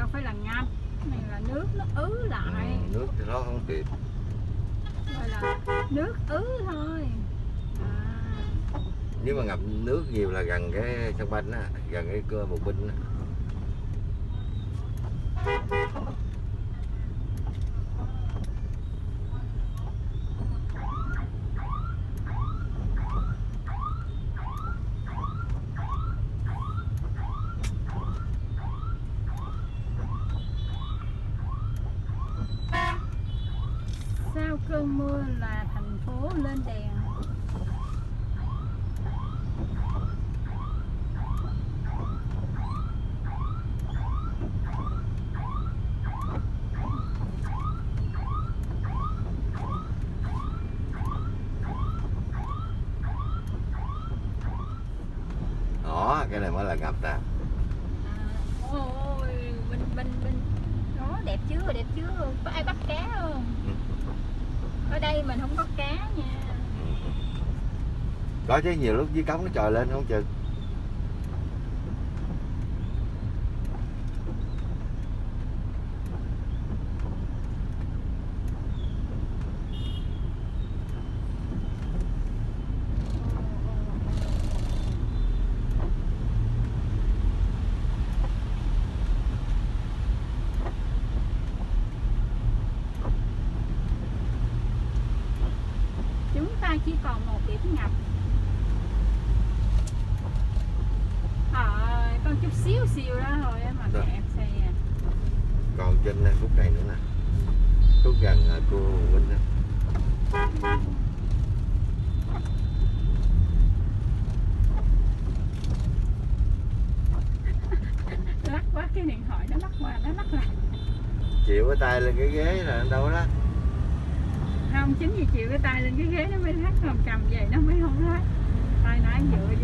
đâu phải là ngập, này là nước nó ứ lại. Nước thì nó không kịp. Gọi là nước ứ thôi. Nếu mà ngập nước nhiều là gần cái sân banh á, gần cái cơ bộ binh á. Sau cơn mưa là thành phố lên đèn. Đó, cái này mới là ngập nè. Ôi, bên đó đẹp chưa, đẹp chưa? Có ai bắt cá không? Ở đây mình không có cá nha. Có chứ, nhiều lúc dưới cống nó trồi lên không chừng. Chúng ta chỉ còn một điểm ngập. Con chút xíu xíu đó thôi mà Rồi. kẹt xe. Còn trên khúc này nữa nè, khúc gần cô Vinh đó. Lắc quá, cái điện thoại nó lắc qua nó lắc lại. Chịu cái tay lên cái ghế là đâu đó. Không, chính vì chịu cái tay lên cái ghế nó mới lắc, còn cầm về nó mới không lắc. Tay nãy dự